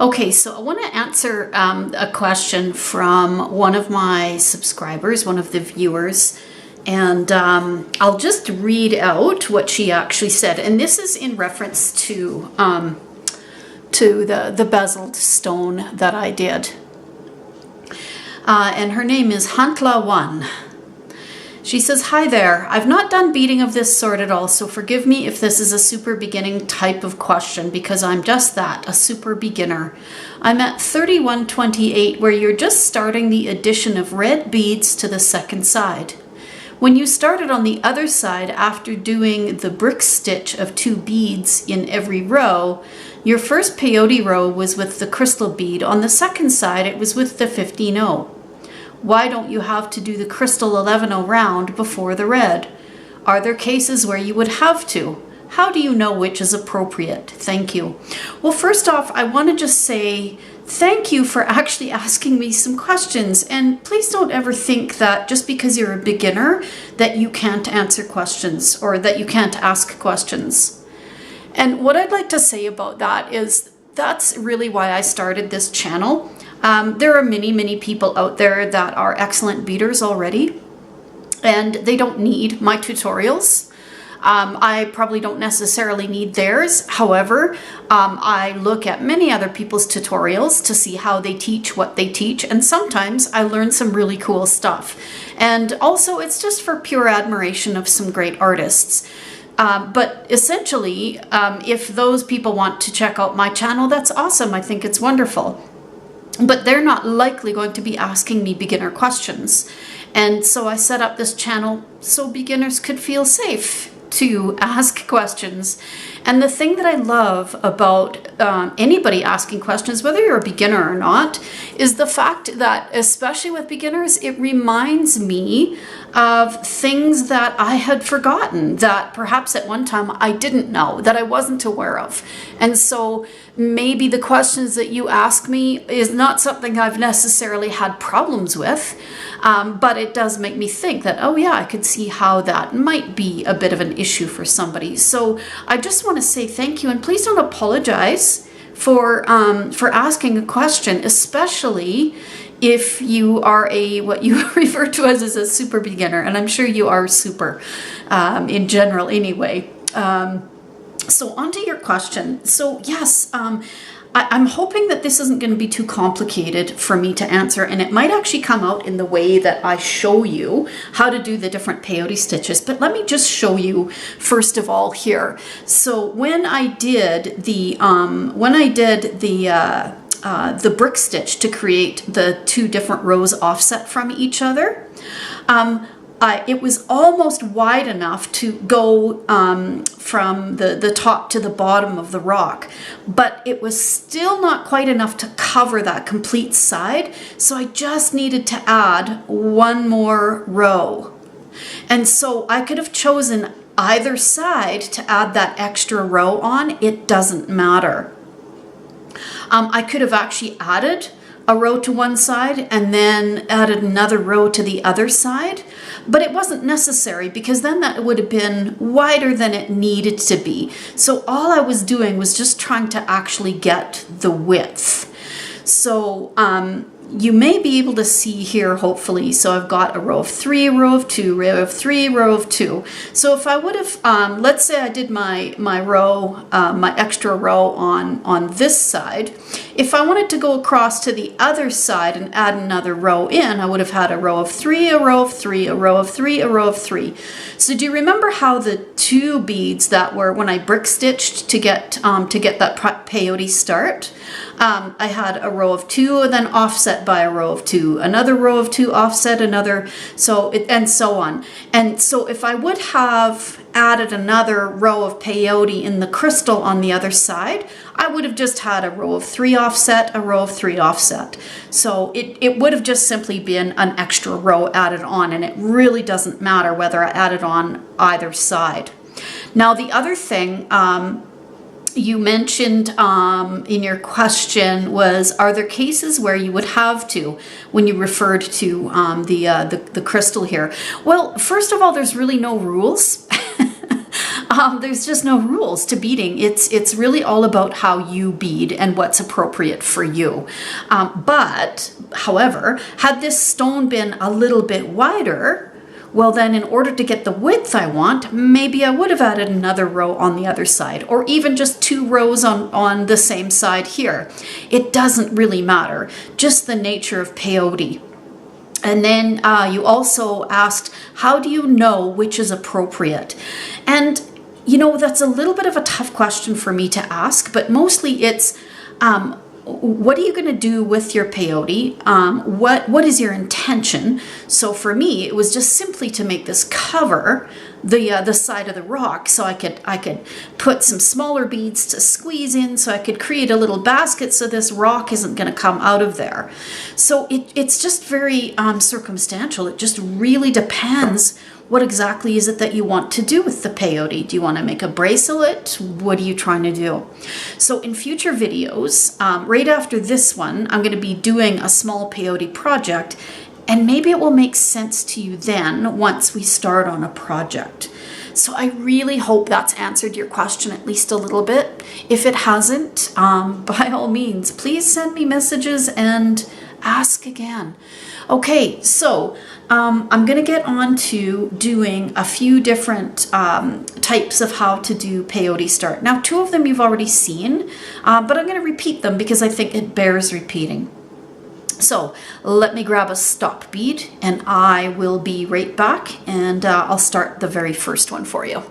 Okay, so I want to answer a question from one of my subscribers, one of the viewers, and I'll just read out what she actually said. And this is in reference to the bezeled stone that I did. And her name is Huntla1. She says, "Hi there. I've not done beading of this sort at all, so forgive me if this is a super beginning type of question, because I'm just that, a super beginner. I'm at 3128, where you're just starting the addition of red beads to the second side. When you started on the other side after doing the brick stitch of 2 beads in every row, your first peyote row was with the crystal bead. On the second side, it was with the 15-0. Why don't you have to do the crystal 11-0 round before the red? Are there cases where you would have to? How do you know which is appropriate? Thank you." Well, first off, I want to just say thank you for actually asking me some questions. And please don't ever think that just because you're a beginner that you can't answer questions or that you can't ask questions. And what I'd like to say about that is that's really why I started this channel. There are many people out there that are excellent beaders already, and they don't need my tutorials. I probably don't necessarily need theirs. However, I look at many other people's tutorials to see how they teach what they teach, and sometimes I learn some really cool stuff. And also, it's just for pure admiration of some great artists. But essentially, if those people want to check out my channel, that's awesome. I think it's wonderful. But they're not likely going to be asking me beginner questions. And so I set up this channel so beginners could feel safe to ask questions. And the thing that I love about anybody asking questions, whether you're a beginner or not, is the fact that, especially with beginners, it reminds me of things that I had forgotten, that perhaps at one time I didn't know, that I wasn't aware of. And so maybe the questions that you ask me is not something I've necessarily had problems with, but it does make me think that, oh yeah, I could see how that might be a bit of an issue for somebody. So I just want to say thank you, and please don't apologize for asking a question, especially if you are what you refer to as a super beginner, and I'm sure you are super in general anyway. So on to your question. So yes, I'm hoping that this isn't going to be too complicated for me to answer, and it might actually come out in the way that I show you how to do the different peyote stitches. But let me just show you first of all here. So when I did the brick stitch to create the 2 different rows offset from each other, it was almost wide enough to go from the top to the bottom of the rock, but it was still not quite enough to cover that complete side. So I just needed to add 1 more row. And so I could have chosen either side to add that extra row on. It doesn't matter. I could have actually added a row to one side and then added another row to the other side, but it wasn't necessary because then that would have been wider than it needed to be. So all I was doing was just trying to actually get the width. So you may be able to see here, hopefully. So I've got a row of 3, a row of 2, row of 3, row of 2. So if I would have, let's say I did my row, my extra row on this side. If I wanted to go across to the other side and add another row in, I would have had a row of 3, a row of 3, a row of 3, a row of 3. So do you remember how the 2 beads that were when I brick stitched to get that peyote start? I had a row of 2 and then offset by a row of 2, another row of 2 offset, another, and so on. And so if I would have added another row of peyote in the crystal on the other side, I would have just had a row of 3 offset, a row of 3 offset. So it would have just simply been an extra row added on, and it really doesn't matter whether I added on either side. Now the other thing you mentioned in your question was, are there cases where you would have to, when you referred to the crystal here? Well, first of all, there's really no rules. There's just no rules to beading. It's really all about how you bead and what's appropriate for you. But, however, had this stone been a little bit wider, well then in order to get the width I want, maybe I would have added another row on the other side, or even just 2 rows on the same side here. It doesn't really matter, just the nature of peyote. And then you also asked, how do you know which is appropriate? And you know, that's a little bit of a tough question for me to ask, but mostly it's, what are you going to do with your peyote? What is your intention? So for me, it was just simply to make this cover the side of the rock, so I could put some smaller beads to squeeze in, so I could create a little basket so this rock isn't going to come out of there. So it's just very circumstantial. It just really depends. What exactly is it that you want to do with the peyote? Do you want to make a bracelet? What are you trying to do? So in future videos, right after this one, I'm going to be doing a small peyote project, and maybe it will make sense to you then once we start on a project. So I really hope that's answered your question at least a little bit. If it hasn't, by all means, please send me messages and ask again. Okay, so I'm going to get on to doing a few different types of how to do peyote start. Now, 2 of them you've already seen, but I'm going to repeat them because I think it bears repeating. So let me grab a stop bead and I will be right back, and I'll start the very first one for you.